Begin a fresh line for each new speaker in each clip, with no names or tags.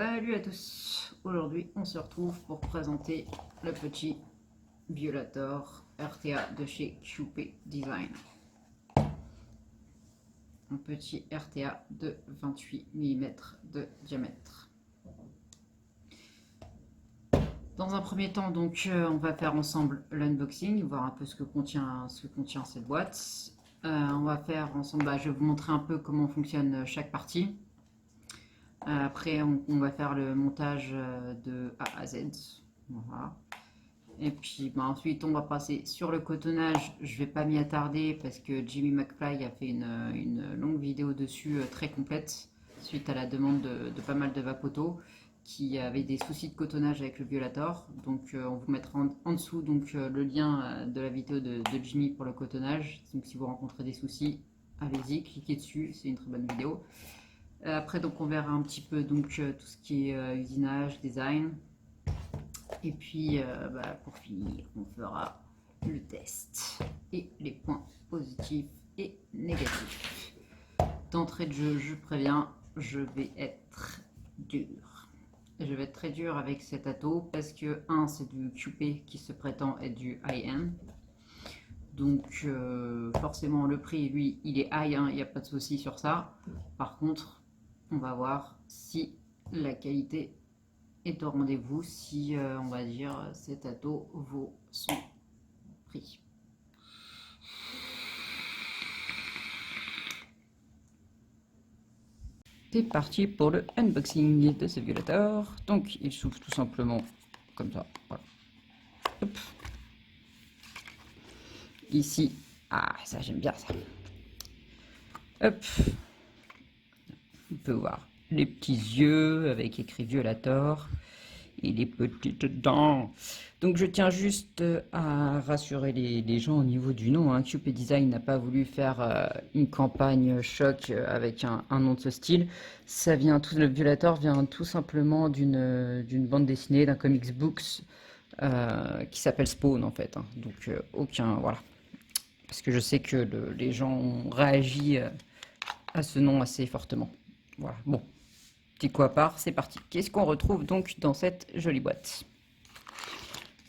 Salut à tous. Aujourd'hui on se retrouve pour présenter le petit Violator RTA de chez QP Design. Un petit RTA de 28 mm de diamètre. Dans un premier temps, donc, on va faire ensemble l'unboxing, voir un peu ce que contient cette boîte. On va faire ensemble, je vais vous montrer un peu comment fonctionne chaque partie. Après, on va faire le montage de A à Z. Voilà. Et puis ensuite, on va passer sur le cotonnage. Je ne vais pas m'y attarder parce que Jimmy McFly a fait une longue vidéo dessus très complète suite à la demande de pas mal de vapotos qui avaient des soucis de cotonnage avec le Violator. Donc on vous mettra en dessous donc, le lien de la vidéo de Jimmy pour le cotonnage. Donc si vous rencontrez des soucis, allez-y, cliquez dessus, c'est une très bonne vidéo. Après, donc, on verra un petit peu donc, tout ce qui est usinage, design. Et puis, pour finir, on fera le test et les points positifs et négatifs. D'entrée de jeu, je préviens, je vais être dur. Je vais être très dur avec cet atto parce que, c'est du QP qui se prétend être du high-end. Donc, forcément, le prix, lui, il est high, il n'y a pas de souci sur ça. Par contre, on va voir si la qualité est au rendez-vous, si on va dire cet atto vaut son prix. C'est parti pour le unboxing de ce Violator. Donc il s'ouvre tout simplement comme ça. Voilà. Hop. Ici, ça j'aime bien ça. Hop. On peut voir les petits yeux avec écrit Violator et les petites dents. Donc je tiens juste à rassurer les gens au niveau du nom. QP Design n'a pas voulu faire une campagne choc avec un nom de ce style. Ça vient le Violator vient tout simplement d'une bande dessinée, d'un comics books qui s'appelle Spawn en fait. Donc aucun, voilà. Parce que je sais que les gens ont réagi à ce nom assez fortement. Voilà, bon, petit coup à part, c'est parti. Qu'est-ce qu'on retrouve donc dans cette jolie boîte?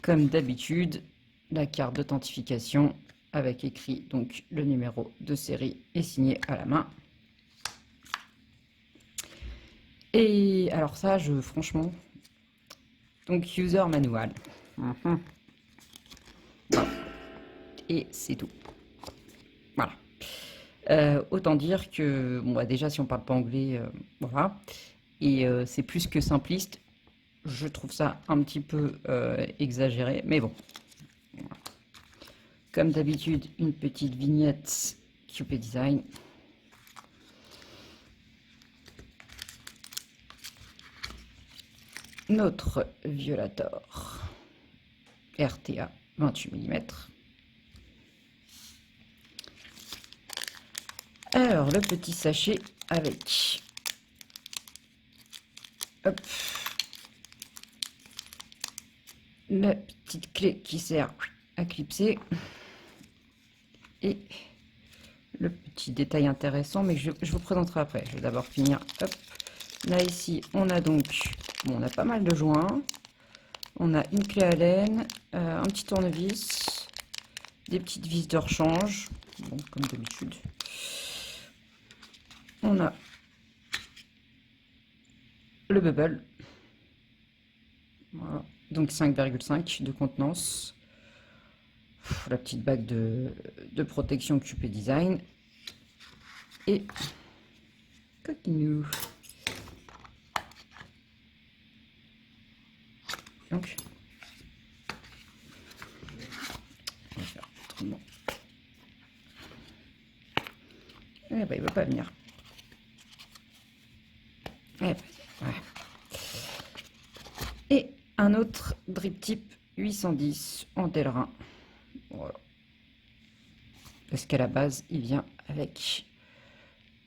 Comme d'habitude, la carte d'authentification avec écrit donc le numéro de série et signé à la main. Et alors ça, franchement, donc user manual. Voilà. Et c'est tout. Voilà. Autant dire que, bon, déjà si on parle pas anglais, voilà. Et c'est plus que simpliste. Je trouve ça un petit peu exagéré, mais bon. Comme d'habitude, une petite vignette QP Design. Notre Violator RTA 28 mm. Alors, le petit sachet avec hop, la petite clé qui sert à clipser et le petit détail intéressant, mais je vous présenterai après. Je vais d'abord finir. Hop. Là, ici, on a donc, bon, on a pas mal de joints. On a une clé Allen, un petit tournevis, des petites vis de rechange, bon, comme d'habitude. On a le bubble, voilà. Donc 5,5 de contenance, la petite bague de protection QP Design et coquinou. Donc, on va faire autrement. Eh ben, il ne veut pas venir. Eh ben, ouais. Et un autre drip tip 810 en Delrin. Voilà. Parce qu'à la base, il vient avec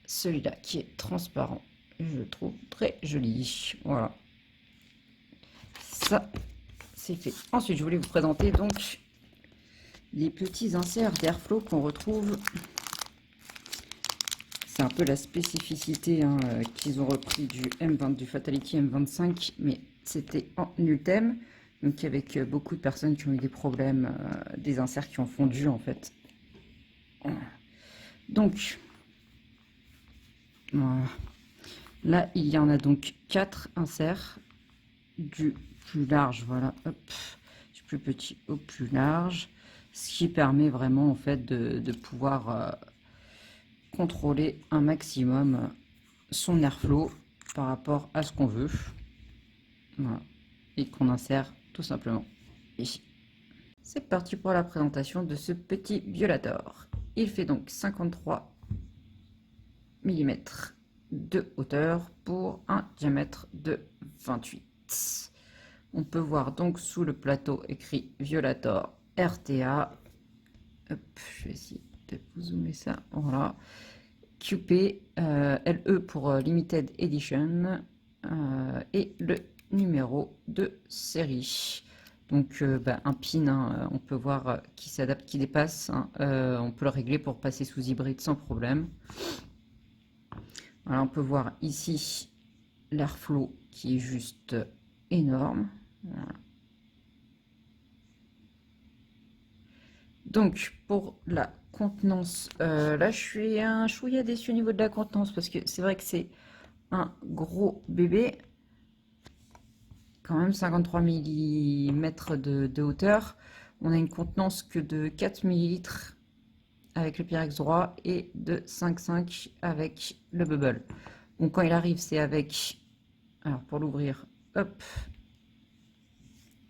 celui-là qui est transparent. Je le trouve très joli. Voilà. Ça, c'est fait. Ensuite, je voulais vous présenter donc les petits inserts d'airflow qu'on retrouve. C'est un peu la spécificité hein, qu'ils ont repris du M20, du Fatality M25, mais c'était en Ultem. Donc avec beaucoup de personnes qui ont eu des problèmes, des inserts qui ont fondu en fait. Donc, voilà. Là, il y en a donc 4 inserts, du plus large, voilà, hop, du plus petit au plus large, ce qui permet vraiment en fait de pouvoir contrôler un maximum son airflow par rapport à ce qu'on veut. Voilà. Et qu'on insère tout simplement ici. C'est parti pour la présentation de ce petit violator. Il fait donc 53 mm de hauteur pour un diamètre de 28. On peut voir donc sous le plateau écrit Violator RTA. Hop, je vais essayer de vous zoomer ça. Voilà. QP, LE pour Limited Edition et le numéro de série. Donc un pin, hein, on peut voir qui s'adapte, qui dépasse. Hein, on peut le régler pour passer sous hybride sans problème. Voilà, on peut voir ici l'airflow qui est juste énorme. Voilà. Donc pour la contenance, là je suis un chouïa déçu au niveau de la contenance parce que c'est vrai que c'est un gros bébé. Quand même 53 mm de hauteur. On a une contenance que de 4 ml avec le Pyrex droit et de 5,5 avec le bubble. Donc quand il arrive, c'est avec... Alors pour l'ouvrir, hop,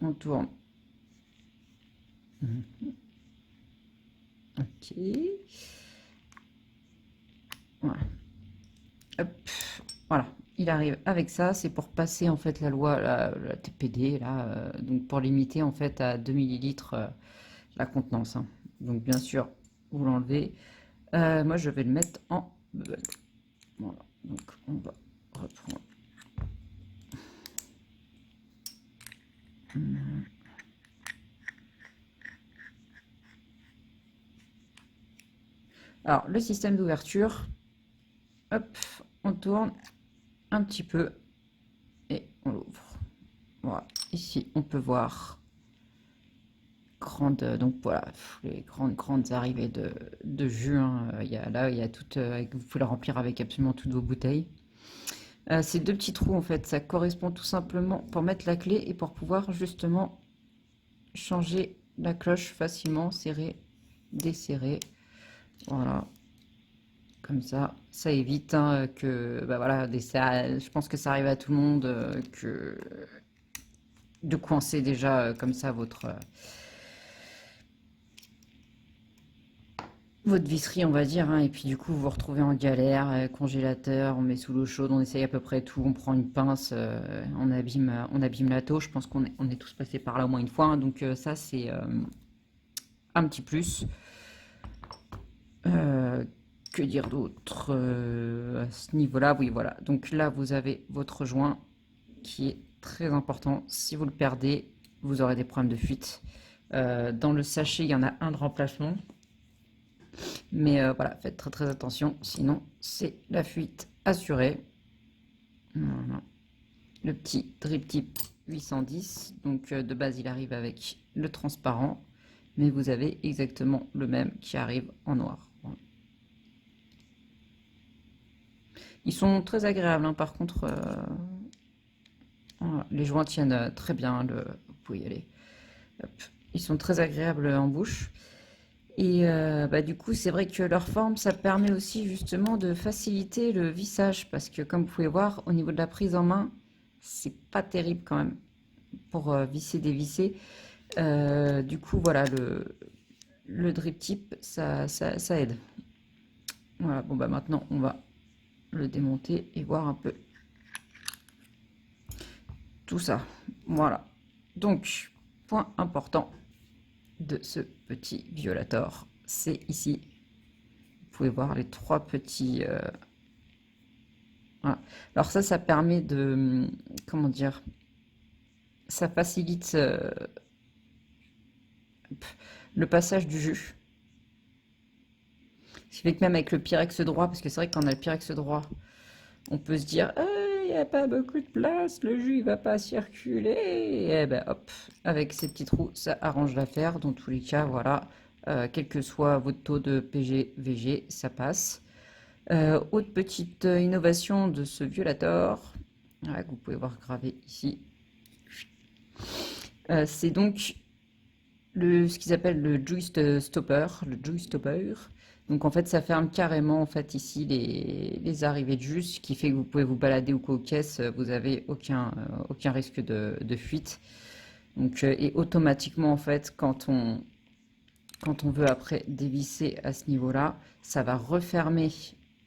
on tourne. Ok. Voilà. Hop. Voilà. Il arrive avec ça, c'est pour passer en fait la loi, la TPD, là, donc pour limiter en fait à 2 ml la contenance. Hein. Donc bien sûr, vous l'enlevez. Moi je vais le mettre en bubble. Voilà, donc on va reprendre. Alors le système d'ouverture, hop, on tourne un petit peu et on l'ouvre. Voilà, ici on peut voir donc voilà, les grandes arrivées de jus. Hein. Il y a, là, il y a tout, vous pouvez le remplir avec absolument toutes vos bouteilles. Ces deux petits trous, en fait, ça correspond tout simplement pour mettre la clé et pour pouvoir justement changer la cloche facilement, serrer, desserrer. Voilà, comme ça évite hein, que, bah voilà, je pense que ça arrive à tout le monde, que de coincer déjà comme ça votre visserie, on va dire, hein, et puis du coup, vous vous retrouvez en galère, congélateur, on met sous l'eau chaude, on essaye à peu près tout, on prend une pince, on abîme la taux. Je pense qu'on est tous passés par là au moins une fois, hein, donc ça, c'est un petit plus. Que dire d'autre à ce niveau-là? Oui, voilà. Donc là, vous avez votre joint qui est très important. Si vous le perdez, vous aurez des problèmes de fuite. Dans le sachet, il y en a un de remplacement. Mais voilà, faites très très attention, sinon c'est la fuite assurée. Voilà. Le petit drip tip 810, donc de base il arrive avec le transparent, mais vous avez exactement le même qui arrive en noir. Voilà. Ils sont très agréables, hein, par contre, voilà, les joints tiennent très bien, vous pouvez y aller. Hop. Ils sont très agréables en bouche. Et du coup, c'est vrai que leur forme, ça permet aussi justement de faciliter le vissage parce que comme vous pouvez voir, au niveau de la prise en main, c'est pas terrible quand même pour visser, dévisser. Du coup, voilà, le drip tip, ça aide. Voilà, bon bah maintenant, on va le démonter et voir un peu tout ça. Voilà. Donc, point important de ce petit violator, c'est ici. Vous pouvez voir les trois petits... voilà. Alors ça permet de... Comment dire? Ça facilite le passage du jus. Ce qui fait que même avec le Pyrex droit, parce que c'est vrai que quand on a le Pyrex droit, on peut se dire, il n'y a pas beaucoup de place, le jus il va pas circuler. Et ben hop, avec ces petits trous, ça arrange l'affaire. Dans tous les cas, voilà, quel que soit votre taux de PG, VG, ça passe. Autre petite innovation de ce Violator, voilà, que vous pouvez voir gravé ici, c'est donc ce qu'ils appellent le Juice Stopper, Donc en fait, ça ferme carrément en fait ici les arrivées de jus, ce qui fait que vous pouvez vous balader ou quoi aux caisses, vous avez aucun risque de fuite. Donc et automatiquement en fait, quand on veut après dévisser à ce niveau-là, ça va refermer.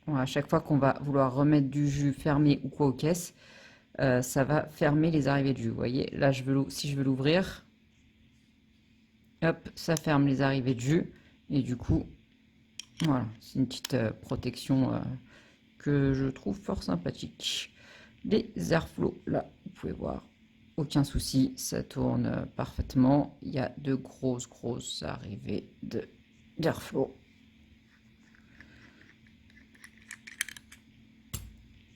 Voilà, à chaque fois qu'on va vouloir remettre du jus fermé ou quoi aux caisses, ça va fermer les arrivées de jus. Vous voyez, là, si je veux l'ouvrir, hop, ça ferme les arrivées de jus. Et du coup, voilà, c'est une petite protection que je trouve fort sympathique. Les airflow, là, vous pouvez voir, aucun souci, ça tourne parfaitement. Il y a de grosses arrivées d'airflow.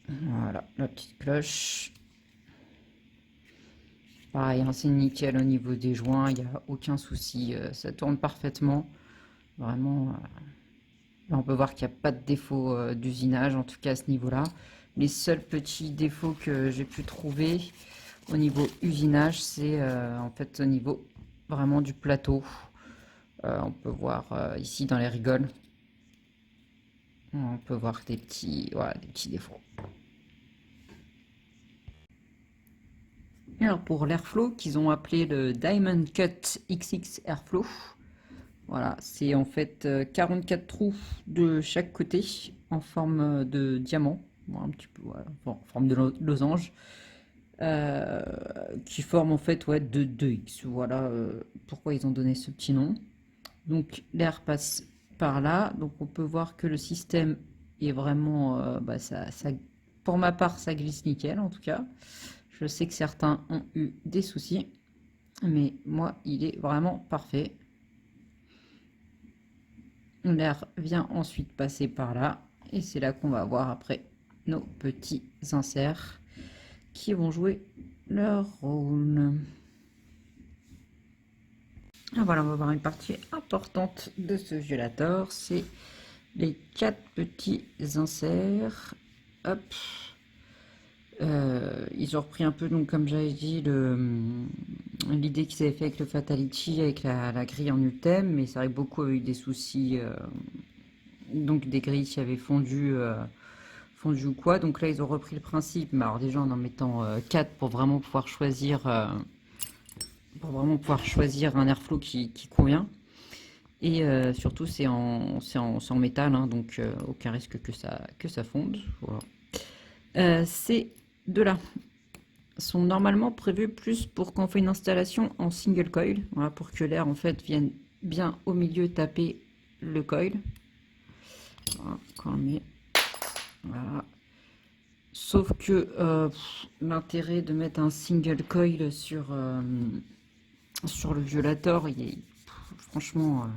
Voilà, la petite cloche. Pareil, hein, c'est nickel au niveau des joints, il n'y a aucun souci, ça tourne parfaitement. Vraiment, là, on peut voir qu'il n'y a pas de défaut d'usinage, en tout cas à ce niveau-là. Les seuls petits défauts que j'ai pu trouver au niveau usinage, c'est en fait au niveau vraiment du plateau. On peut voir ici dans les rigoles, on peut voir voilà, des petits défauts. Alors pour l'airflow qu'ils ont appelé le Diamond Cut XX Airflow, voilà, c'est en fait 44 trous de chaque côté en forme de diamant, un petit peu voilà, en forme de losange, qui forment en fait ouais, de 2X. Voilà pourquoi ils ont donné ce petit nom. Donc l'air passe par là, donc on peut voir que le système est vraiment, pour ma part ça glisse nickel en tout cas. Je sais que certains ont eu des soucis, mais moi, il est vraiment parfait. L'air vient ensuite passer par là, et c'est là qu'on va voir après nos petits inserts qui vont jouer leur rôle. Ah, voilà, on va voir une partie importante de ce Violator, c'est les 4 petits inserts. Hop. Ils ont repris un peu, donc comme j'avais dit, l'idée qu'ils avaient fait avec le Fatality, avec la grille en UTEM, mais c'est vrai que beaucoup avaient eu des soucis, donc des grilles qui avaient fondu, fondu ou quoi. Donc là, ils ont repris le principe, mais alors déjà en mettant 4 pour vraiment pouvoir choisir, un airflow qui convient. Et surtout, c'est en métal, hein, donc aucun risque que ça fonde. Voilà. Ces deux-là sont normalement prévus plus pour quand on fait une installation en single coil, voilà, pour que l'air en fait vienne bien au milieu taper le coil. Voilà, quand on met, voilà. Sauf que l'intérêt de mettre un single coil sur le Violator, franchement,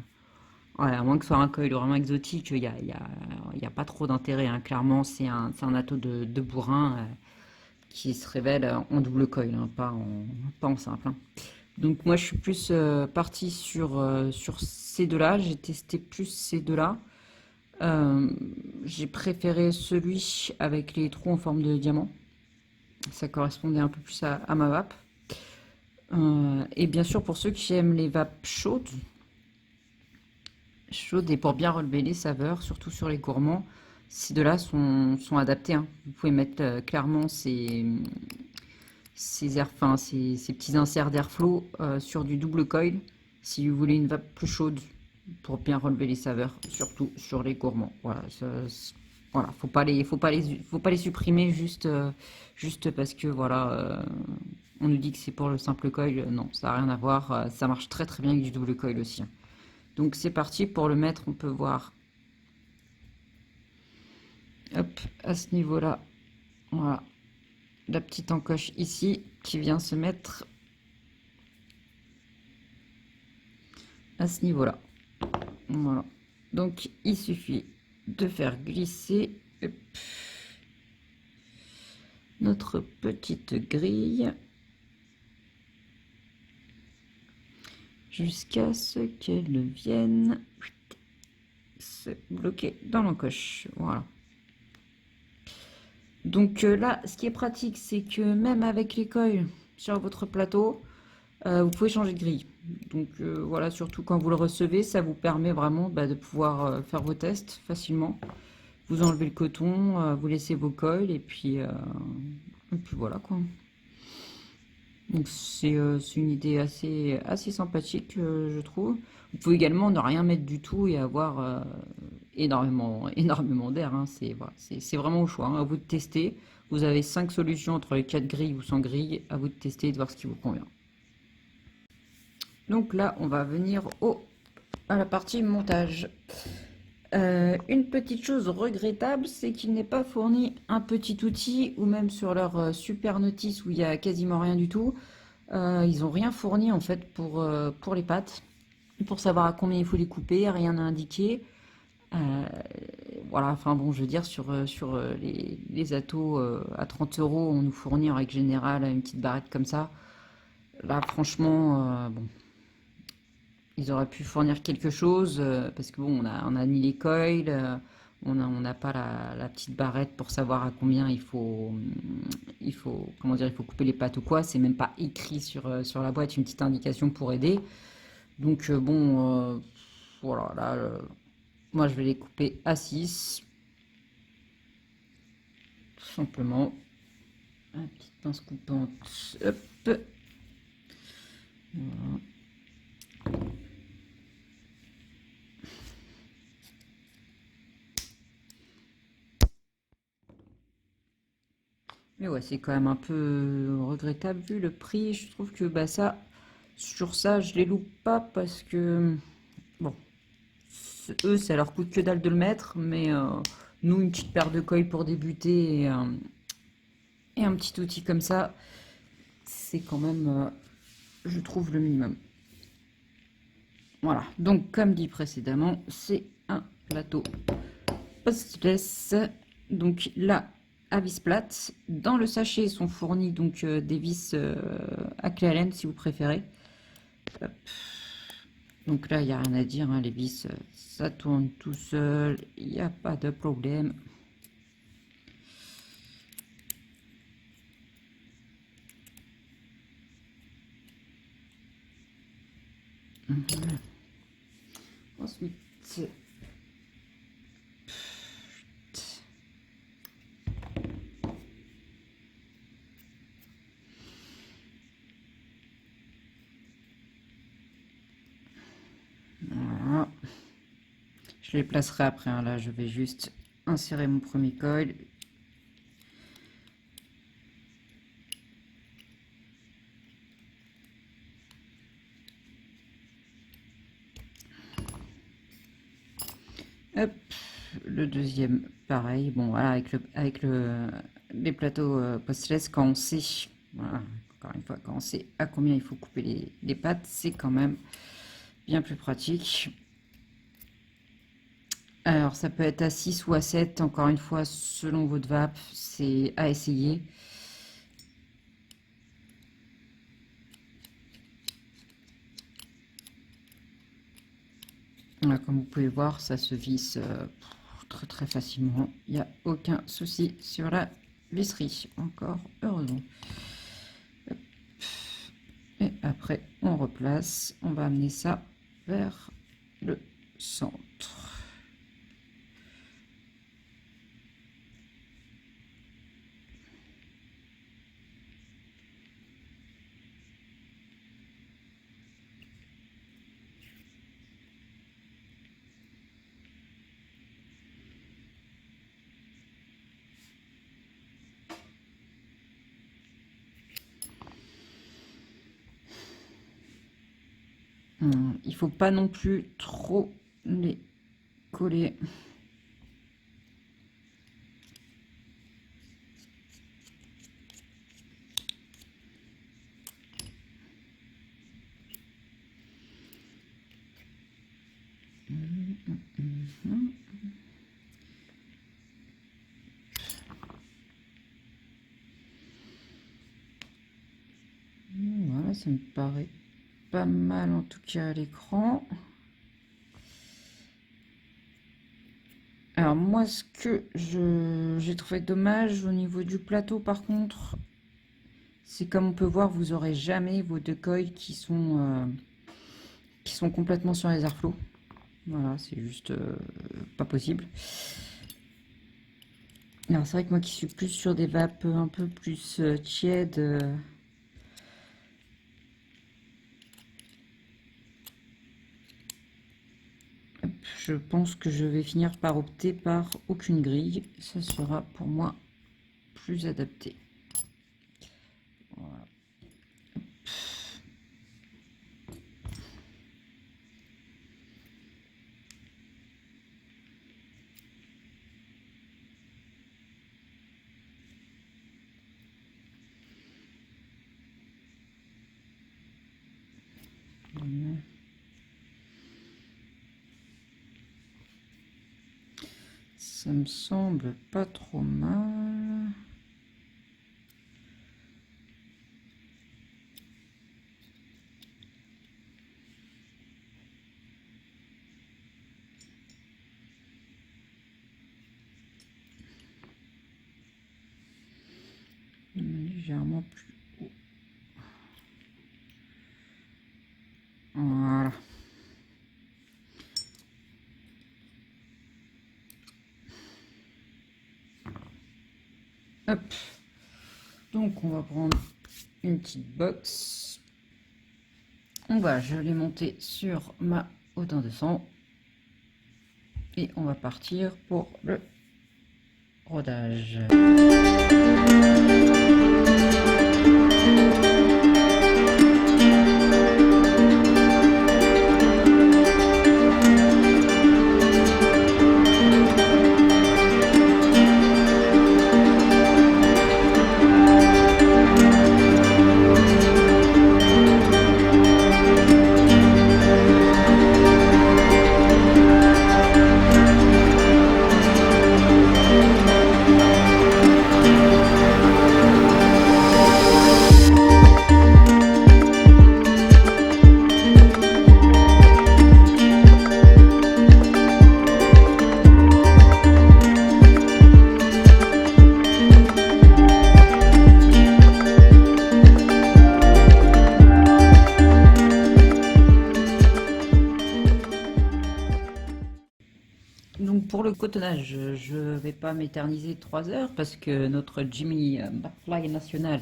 ouais, à moins que ce soit un coil vraiment exotique, il y a pas trop d'intérêt, hein. Clairement, c'est un ato de bourrin qui se révèle en double coil, hein, pas en simple, hein. Donc moi, je suis plus partie sur ces deux-là. J'ai testé plus ces deux-là. J'ai préféré celui avec les trous en forme de diamant. Ça correspondait un peu plus à ma vape. Et bien sûr, pour ceux qui aiment les vapes chaudes et pour bien relever les saveurs, surtout sur les gourmands, ces deux-là sont adaptés, hein. Vous pouvez mettre clairement ces petits inserts d'airflow sur du double coil si vous voulez une vape plus chaude pour bien relever les saveurs, surtout sur les gourmands. Voilà, voilà, faut pas les supprimer juste parce que voilà, on nous dit que c'est pour le simple coil. Non, ça n'a rien à voir. Ça marche très bien avec du double coil aussi, hein. Donc c'est parti pour le mettre. On peut voir, hop, à ce niveau-là, voilà, la petite encoche ici qui vient se mettre à ce niveau-là. Voilà. Donc il suffit de faire glisser notre petite grille jusqu'à ce qu'elle vienne se bloquer dans l'encoche. Voilà. Donc là, ce qui est pratique, c'est que même avec les coils sur votre plateau, vous pouvez changer de grille. Donc voilà, surtout quand vous le recevez, ça vous permet vraiment de pouvoir faire vos tests facilement. Vous enlevez le coton, vous laissez vos coils et puis voilà quoi. Donc c'est une idée assez sympathique, je trouve. Vous pouvez également ne rien mettre du tout et avoir énormément d'air. Hein. Voilà, c'est vraiment au choix. Hein. À vous de tester. Vous avez 5 solutions entre les 4 grilles ou sans grille. À vous de tester et de voir ce qui vous convient. Donc là, on va venir à la partie montage. Une petite chose regrettable, c'est qu'il n'est pas fourni un petit outil, ou même sur leur super notice où il y a quasiment rien du tout. Ils n'ont rien fourni en fait pour les pâtes, pour savoir à combien il faut les couper, rien n'a indiqué. Voilà, enfin bon, je veux dire, sur les atos à 30 euros, on nous fournit en règle générale une petite barrette comme ça. Là, franchement, bon, ils auraient pu fournir quelque chose parce que bon, on a ni les coils, on n'a pas la petite barrette pour savoir à combien comment dire, il faut couper les pâtes ou quoi. C'est même pas écrit sur la boîte, une petite indication pour aider. Donc bon, voilà, là, moi je vais les couper à 6, tout simplement. Une petite pince coupante, hop. Voilà. Mais ouais, c'est quand même un peu regrettable vu le prix. Je trouve que ça, sur ça, je les loupe pas parce que, bon, eux, ça leur coûte que dalle de le mettre, mais nous, une petite paire de coils pour débuter et un petit outil comme ça, c'est quand même, je trouve, le minimum. Voilà, donc comme dit précédemment, c'est un plateau postless. Donc là, à vis plate. Dans le sachet sont fournis donc des vis à clé Allen si vous préférez. Hop. Donc là, il n'y a rien à dire, hein, les vis, ça tourne tout seul, il n'y a pas de problème. Ensuite, voilà. Je les placerai après, hein. Là, je vais juste insérer mon premier coil. Hop, le deuxième, pareil. Bon, voilà, avec les plateaux postless, quand on sait, voilà, encore une fois, quand on sait à combien il faut couper les pâtes, c'est quand même bien plus pratique. Alors, ça peut être à 6 ou à 7, encore une fois, selon votre vape, c'est à essayer. Voilà, comme vous pouvez voir, ça se visse très très facilement. Il n'y a aucun souci sur la visserie, encore heureusement. Hop. Et après, on replace. On va amener ça vers le centre. Il faut pas non plus trop les coller. ça me paraît pas mal en tout cas à l'écran. Alors moi, ce que j'ai trouvé dommage au niveau du plateau, par contre, c'est comme on peut voir, vous aurez jamais vos deux coils qui sont complètement sur les airflow. Voilà, c'est juste pas possible. Alors c'est vrai que moi qui suis plus sur des vapes un peu plus tièdes, je pense que je vais finir par opter par aucune grille. Ça sera pour moi plus adapté. Voilà. Ça me semble pas trop mal. Légèrement plus haut. Voilà. Hop. Donc on va prendre une petite box. Je l'ai monter sur ma hauteur de sang. Et on va partir pour le rodage. Donc pour le cotonnage, je ne vais pas m'éterniser 3 heures parce que notre Jimmy McFly national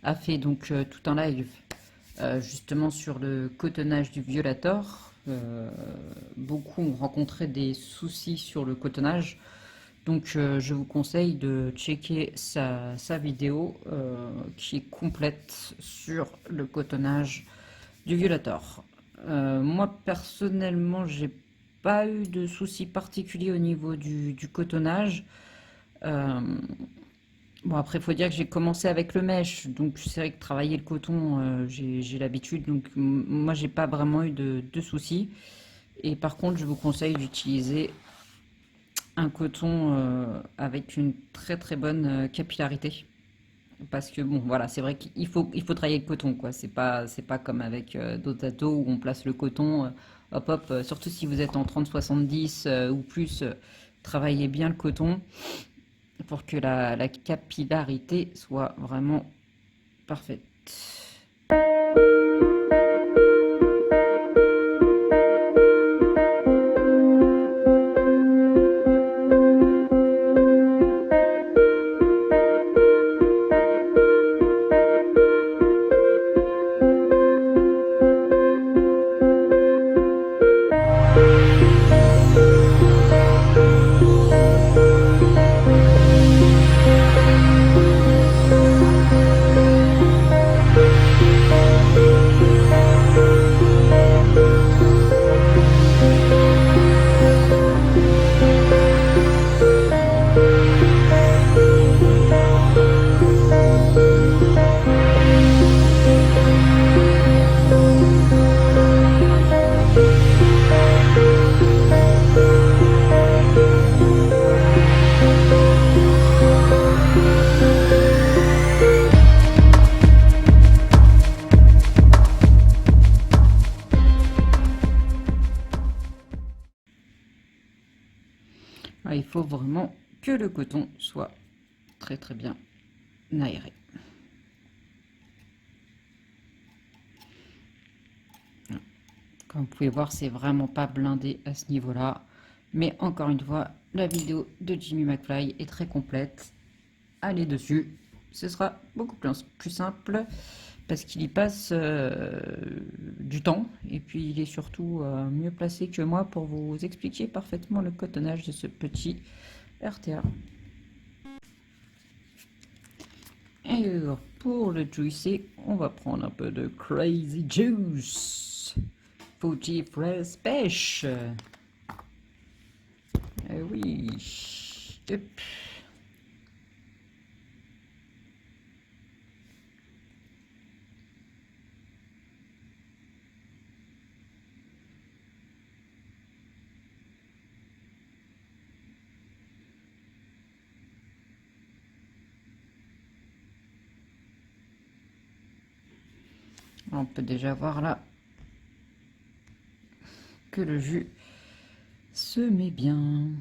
a fait donc tout un live justement sur le cotonnage du Violator. Beaucoup ont rencontré des soucis sur le cotonnage, donc je vous conseille de checker sa vidéo qui est complète sur le cotonnage du Violator. Moi personnellement, j'ai pas eu de soucis particuliers au niveau du cotonnage. Bon, après, il faut dire que j'ai commencé avec le mèche, donc c'est vrai que travailler le coton, j'ai l'habitude, donc moi, j'ai pas vraiment eu de soucis. Et par contre, je vous conseille d'utiliser un coton avec une très très bonne capillarité. Parce que bon, voilà, c'est vrai qu'il faut travailler le coton, quoi. C'est pas comme avec d'autres atos où on place le coton, hop hop, surtout si vous êtes en 30-70 ou plus, travaillez bien le coton pour que la capillarité soit vraiment parfaite. Ah, il faut vraiment que le coton soit très très bien aéré. Comme vous pouvez voir, c'est vraiment pas blindé à ce niveau-là. Mais encore une fois, la vidéo de Jimmy McFly est très complète. Allez dessus, ce sera beaucoup plus simple parce qu'il y passe du temps et puis il est surtout mieux placé que moi pour vous expliquer parfaitement le cotonnage de ce petit RTA. Et alors, pour le juicer, on va prendre un peu de Crazy Juice Fuji Fresh Pêche. Oui. Hop. On peut déjà voir là que le jus se met bien.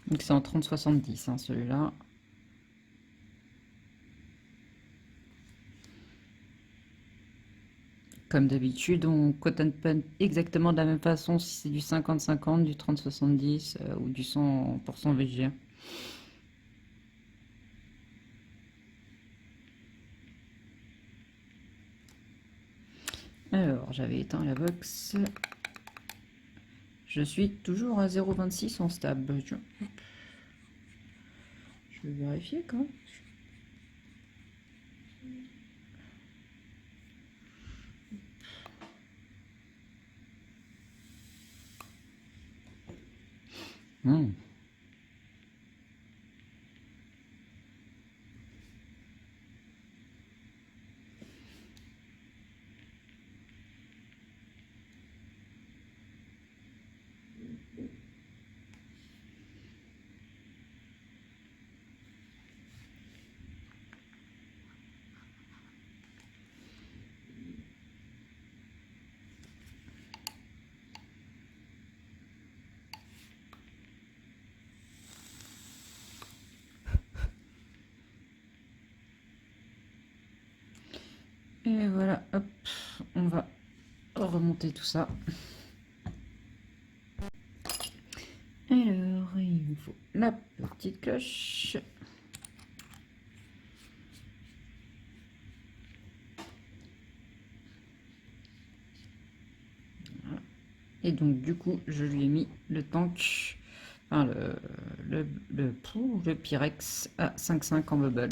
Donc c'est en 30-70 hein, celui-là. Comme d'habitude, on cotonne pas exactement de la même façon si c'est du 50-50, du 30-70 ou du 100% VG. Alors, j'avais éteint la box. Je suis toujours à 0,26 en stab. Je vais vérifier quand même. Et voilà, hop, on va remonter tout ça. Alors, il nous faut la petite cloche. Voilà. Et donc, du coup, je lui ai mis le tank, enfin le Pyrex à 5,5 en bubble.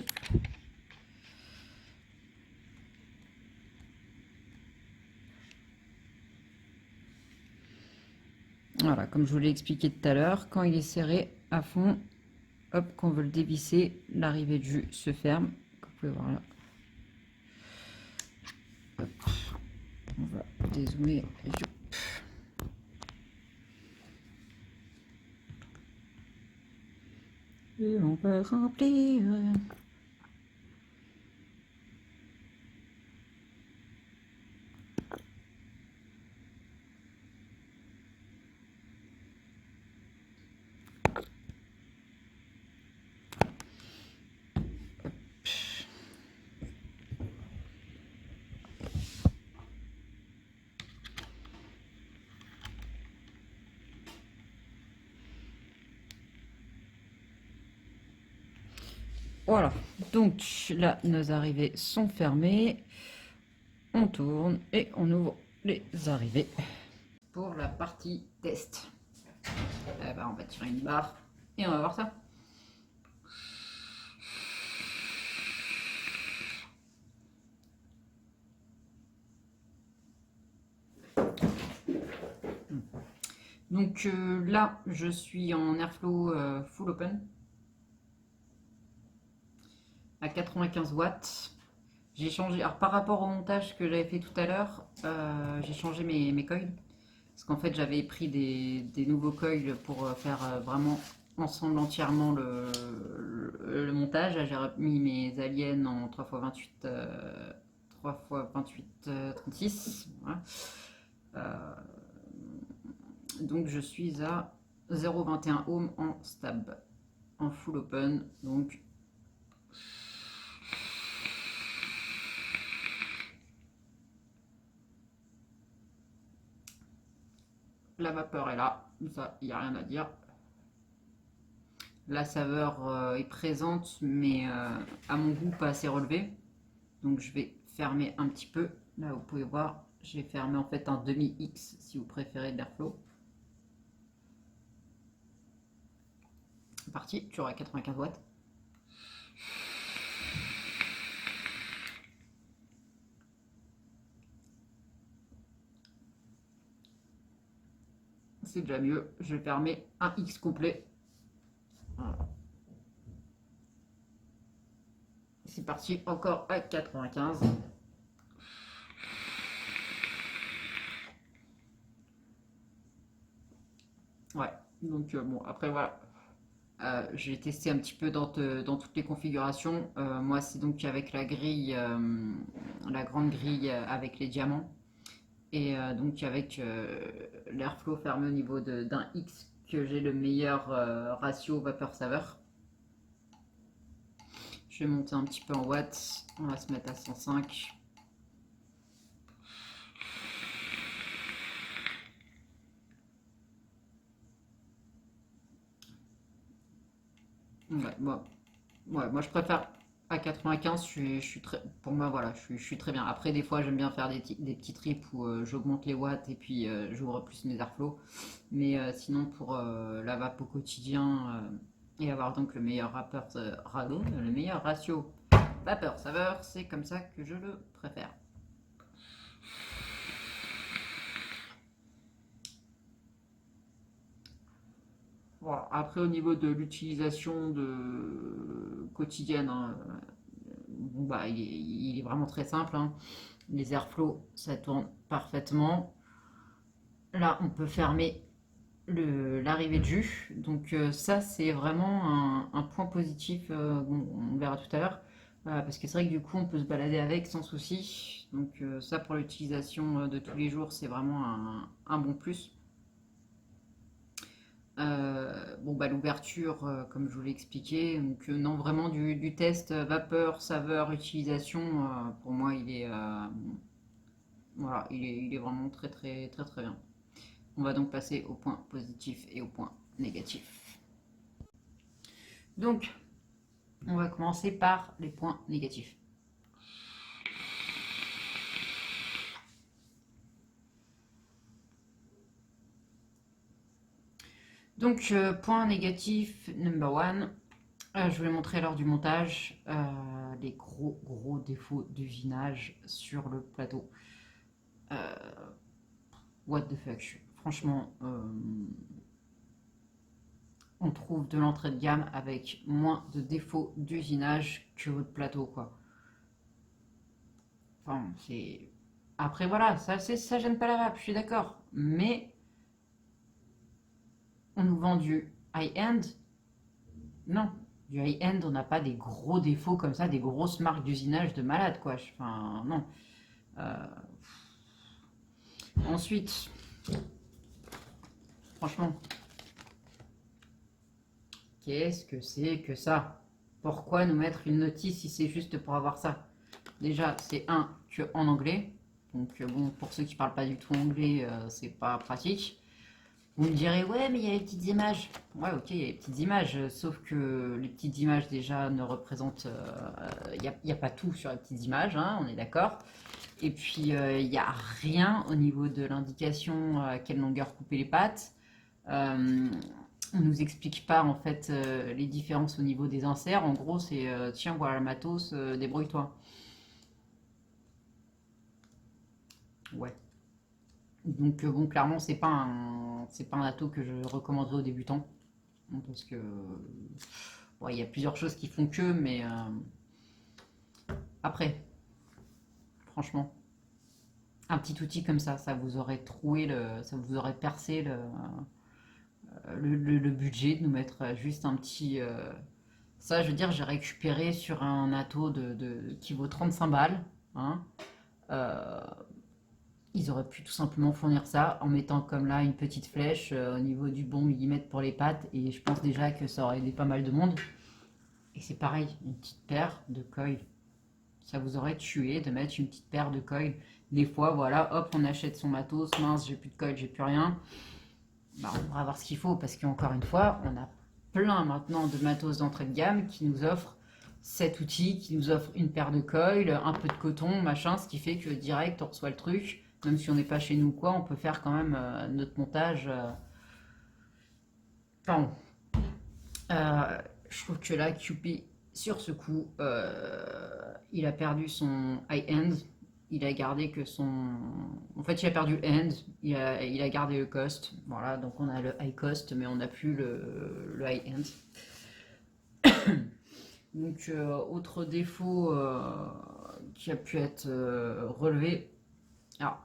Voilà, comme je vous l'ai expliqué tout à l'heure, quand il est serré à fond, hop, qu'on veut le dévisser, l'arrivée de jus se ferme, comme vous pouvez voir là. Hop, on va dézoomer. Et on va remplir. Voilà, donc là, nos arrivées sont fermées. On tourne et on ouvre les arrivées. Pour la partie test, eh ben, on va tirer une barre et on va voir ça. Donc là, je suis en airflow full open à 95 watts. J'ai changé, alors par rapport au montage que j'avais fait tout à l'heure, j'ai changé mes coils. Parce qu'en fait, j'avais pris des nouveaux coils pour faire vraiment ensemble entièrement le montage. J'ai mis mes aliens en 3x28, 3x28 36. Voilà. Donc je suis à 0,21 ohm en stab, en full open. Donc la vapeur est là, ça, il n'y a rien à dire. La saveur est présente, mais à mon goût pas assez relevée. Donc je vais fermer un petit peu. Là, vous pouvez voir, j'ai fermé en fait un demi-X si vous préférez de l'airflow. C'est parti, toujours à 95 watts. C'est déjà mieux. Je vais fermer un X complet. Voilà. C'est parti, encore à 95. Ouais, donc bon, après voilà. J'ai testé un petit peu dans toutes les configurations. Moi, c'est donc avec la grille, la grande grille avec les diamants. Et donc avec l'airflow fermé au niveau d'un X que j'ai le meilleur ratio vapeur-saveur. Je vais monter un petit peu en watts. On va se mettre à 105. Ouais, moi je préfère à 95, je suis très, pour moi voilà, je suis très bien. Après des fois j'aime bien faire des petits trips où j'augmente les watts et puis j'ouvre plus mes airflows. Mais sinon pour la vape au quotidien et avoir donc le meilleur le meilleur ratio vapeur-saveur, c'est comme ça que je le préfère. Voilà. Après au niveau de l'utilisation quotidienne, hein, bon, bah, il est vraiment très simple, hein. Les airflows, ça tourne parfaitement. Là, on peut fermer l'arrivée de jus. Donc ça, c'est vraiment un point positif. Bon, on verra tout à l'heure. Parce que c'est vrai que du coup, on peut se balader avec sans souci. Donc ça, pour l'utilisation de tous les jours, c'est vraiment un bon plus. Bon, bah, l'ouverture, comme je vous l'ai expliqué, donc non, vraiment du test vapeur, saveur, utilisation, pour moi, voilà, il est vraiment très très très très bien. On va donc passer au point positif et au point négatif. Donc, on va commencer par les points négatifs. Donc, point négatif number one, je vous l'ai montré lors du montage, les gros défauts d'usinage sur le plateau. What the fuck. Franchement, on trouve de l'entrée de gamme avec moins de défauts d'usinage que votre plateau, quoi. Enfin, c'est... Après, voilà, ça gêne pas la vape, je suis d'accord. Mais on nous vend du high-end. Non, du high-end, on n'a pas des gros défauts comme ça, des grosses marques d'usinage de malade, quoi. Enfin, non. Euh, Ensuite, franchement, qu'est-ce que c'est que ça? Pourquoi nous mettre une notice si c'est juste pour avoir ça? Déjà, c'est que en anglais. Donc, bon, pour ceux qui parlent pas du tout anglais, c'est pas pratique. Vous me direz, ouais, mais il y a les petites images. Ouais, ok, il y a les petites images, sauf que les petites images déjà ne représentent. Il n'y a pas tout sur les petites images, hein, on est d'accord. Et puis, il n'y a rien au niveau de l'indication à quelle longueur couper les pattes. On nous explique pas en fait les différences au niveau des inserts. En gros, c'est tiens, voilà le matos, débrouille-toi. Ouais. Donc bon, clairement, c'est pas un ato que je recommanderais aux débutants, hein, parce que ouais, il y a plusieurs choses qui font que, mais après, franchement, un petit outil comme ça vous aurait troué ça vous aurait percé le budget de nous mettre juste un petit. Ça, je veux dire, j'ai récupéré sur un ato qui vaut 35 balles, hein, euh, Ils auraient pu tout simplement fournir ça en mettant comme là une petite flèche au niveau du bon millimètre pour les pattes et je pense déjà que ça aurait aidé pas mal de monde. Et c'est pareil, une petite paire de coils. Ça vous aurait tué de mettre une petite paire de coils. Des fois, voilà, hop, on achète son matos, mince, j'ai plus de coils, j'ai plus rien. Bah, on va voir ce qu'il faut parce qu'encore une fois, on a plein maintenant de matos d'entrée de gamme qui nous offrent cet outil, qui nous offre une paire de coils, un peu de coton, machin, ce qui fait que direct on reçoit le truc, même si on n'est pas chez nous quoi, on peut faire quand même notre montage. Enfin, je trouve que là, QP, sur ce coup, il a perdu son high-end. Il a gardé que son. En fait, il a perdu le end, il a gardé le cost. Voilà, donc on a le high cost, mais on n'a plus le high-end. Donc, autre défaut qui a pu être relevé. Alors,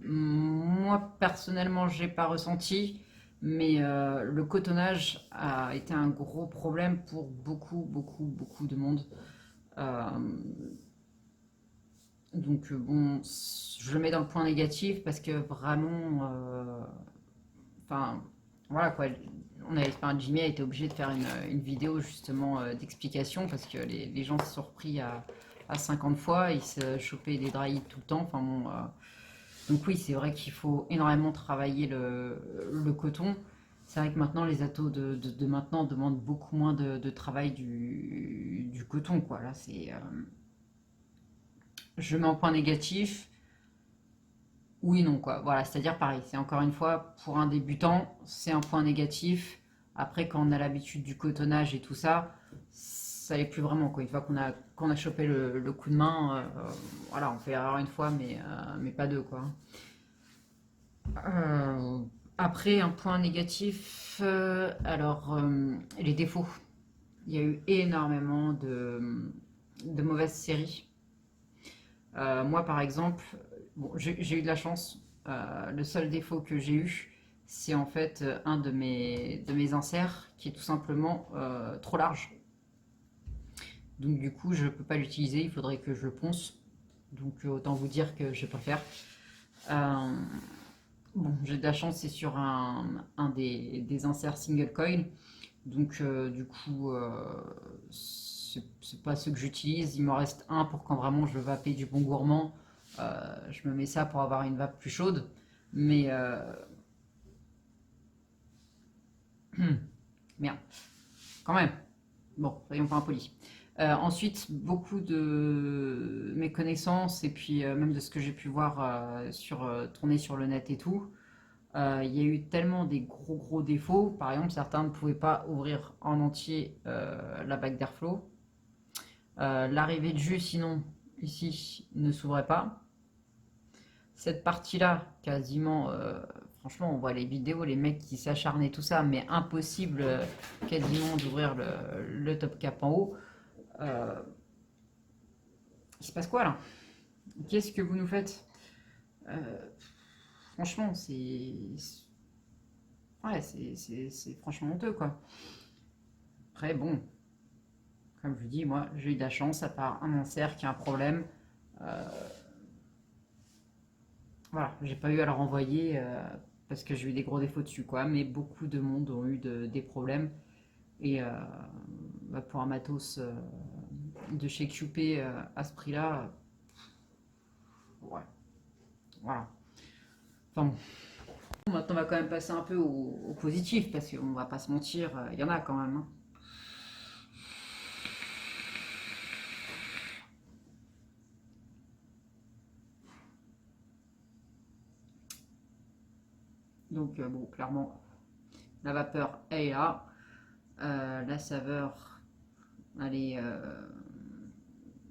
moi, personnellement, j'ai pas ressenti, mais le cotonnage a été un gros problème pour beaucoup de monde. Euh, donc, bon, je le mets dans le point négatif parce que vraiment, enfin, voilà quoi. Enfin, Jimmy a été obligé de faire une vidéo justement d'explication parce que les gens se sont repris à 50 fois, ils se chopaient des dry tout le temps. Enfin bon, donc oui, c'est vrai qu'il faut énormément travailler le coton. C'est vrai que maintenant, les atos de maintenant demandent beaucoup moins de travail du coton, quoi. Là, c'est, je mets en point négatif, oui, non, quoi. Voilà, c'est-à-dire pareil. C'est encore une fois, pour un débutant, c'est un point négatif. Après, quand on a l'habitude du cotonnage et tout ça, ça n'est plus vraiment, quoi. Une fois qu'on a chopé le coup de main, voilà, on fait erreur une fois, mais pas deux, quoi. Euh, Après, un point négatif, les défauts. Il y a eu énormément de mauvaises séries. Moi, par exemple, bon, j'ai eu de la chance. Le seul défaut que j'ai eu, c'est en fait un de mes inserts qui est tout simplement trop large. Donc, du coup, je ne peux pas l'utiliser. Il faudrait que je le ponce. Donc, autant vous dire que je préfère. Euh, Bon, j'ai de la chance, c'est sur un des inserts single coil. Donc, du coup, c'est pas ce que j'utilise. Il m'en reste un pour quand vraiment je veux vaper du bon gourmand. Je me mets ça pour avoir une vape plus chaude. Mais, merde, quand même. Bon, soyons pas impolis. Ensuite, beaucoup de mes connaissances et puis même de ce que j'ai pu voir tourner sur le net et tout, il y a eu tellement des gros défauts. Par exemple, certains ne pouvaient pas ouvrir en entier la bague d'airflow. L'arrivée de jus, sinon, ici, ne s'ouvrait pas. Cette partie-là, quasiment, franchement, on voit les vidéos, les mecs qui s'acharnaient, tout ça, mais impossible quasiment d'ouvrir le top cap en haut. Euh, il se passe quoi là? Qu'est-ce que vous nous faites? Euh, Franchement, ouais, c'est franchement honteux quoi. Après, bon, comme je vous dis, moi, j'ai eu de la chance, à part un insert qui a un problème. Euh, voilà, j'ai pas eu à le renvoyer parce que j'ai eu des gros défauts dessus, quoi. Mais beaucoup de monde ont eu des problèmes. Et bah, pour un matos de chez QP à ce prix-là, ouais, voilà. Enfin, bon, maintenant, on va quand même passer un peu au positif parce qu'on va pas se mentir, il y en a quand même, hein. Donc, bon, clairement, la vapeur elle est là. La saveur, elle est.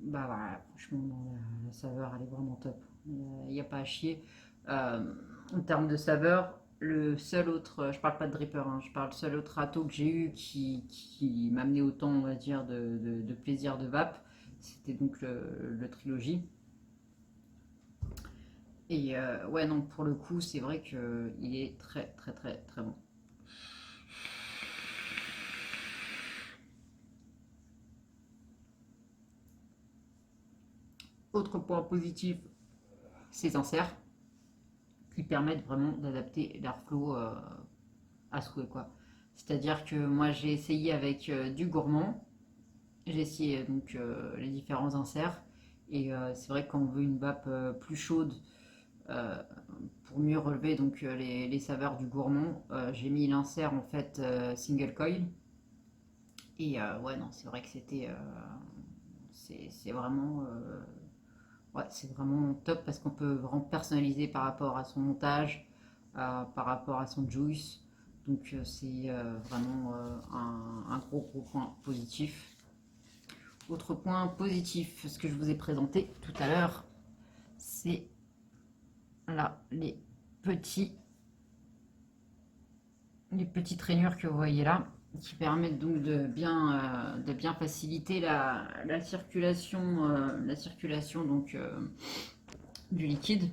Bah voilà, franchement, la saveur, elle est vraiment top. Il n'y a pas à chier. En termes de saveur, le seul autre, je parle pas de dripper, hein, je parle du seul autre râteau que j'ai eu qui m'a amené autant, on va dire, de plaisir de vape, c'était donc le Trilogy. Et ouais, non, pour le coup, c'est vrai qu'il est très bon. Autre point positif, ses inserts. permettent vraiment d'adapter l'airflow à souhait, quoi. C'est-à-dire que moi j'ai essayé avec du gourmand, j'ai essayé donc les différents inserts, et c'est vrai que quand on veut une vape plus chaude, euh, pour mieux relever donc les saveurs du gourmand, j'ai mis l'insert en fait single coil, et ouais non c'est vrai que c'est vraiment ouais, c'est vraiment top parce qu'on peut vraiment personnaliser par rapport à son montage, par rapport à son juice. Donc c'est vraiment un gros point positif. Autre point positif, ce que je vous ai présenté tout à l'heure, c'est là petits, les petites rainures que vous voyez là, qui permettent donc de bien faciliter la circulation donc, du liquide.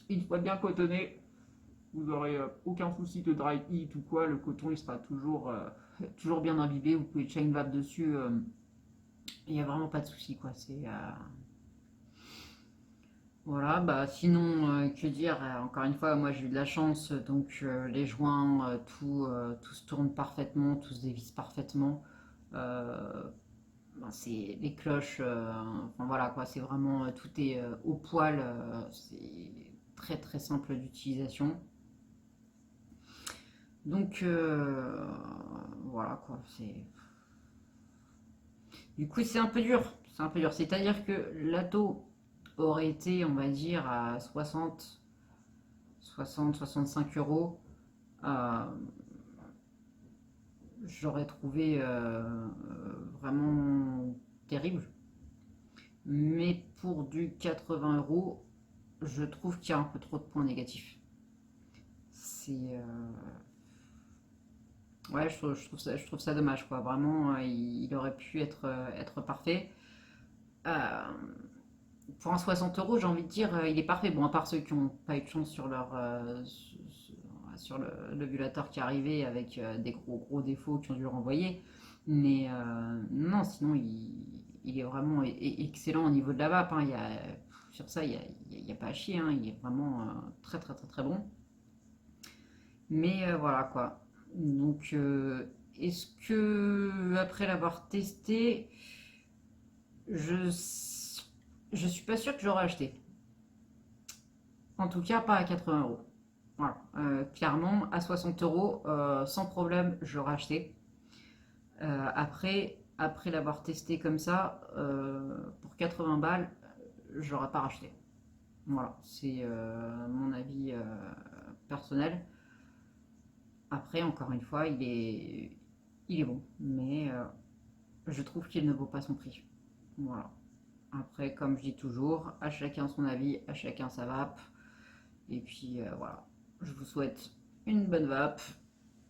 Une fois bien cotonné, vous n'aurez aucun souci de dry heat ou quoi, le coton il sera toujours bien imbibé, vous pouvez chain vape dessus, il n'y a vraiment pas de souci quoi. Voilà, bah sinon, que dire, encore une fois, moi j'ai eu de la chance, donc les joints, tout se tourne parfaitement, tout se dévisse parfaitement. Euh, ben, c'est les cloches, enfin voilà quoi, c'est vraiment, tout est au poil, c'est très simple d'utilisation. Donc voilà quoi, c'est. Du coup, c'est un peu dur. C'est un peu dur. C'est-à-dire que l'atto aurait été, on va dire, à 65 euros. Euh, J'aurais trouvé vraiment terrible. Mais pour du 80 euros, je trouve qu'il y a un peu trop de points négatifs. C'est. Ouais, je trouve ça dommage, quoi. Vraiment, il aurait pu être parfait. Euh, pour un 60 euros, j'ai envie de dire, il est parfait. Bon, à part ceux qui n'ont pas eu de chance sur l'ovulateur qui est arrivé avec des gros défauts qui ont dû le renvoyer. Mais non, sinon, il est vraiment excellent au niveau de la vape, hein. Sur ça, il y a pas à chier, hein. Il est vraiment très bon. Mais voilà quoi. Donc, est-ce que après l'avoir testé, je je suis pas sûre que j'aurais acheté. En tout cas, pas à 80 euros. Voilà. Clairement, à 60 euros, sans problème, j'aurais acheté. Après l'avoir testé comme ça, pour 80 balles, j'aurais pas racheté. Voilà, c'est mon avis personnel. Après, encore une fois, il est bon, mais je trouve qu'il ne vaut pas son prix. Voilà. Après, comme je dis toujours, à chacun son avis, à chacun sa vape. Et puis voilà, je vous souhaite une bonne vape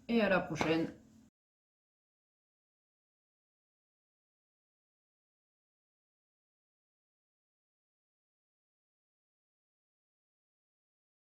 et à la prochaine.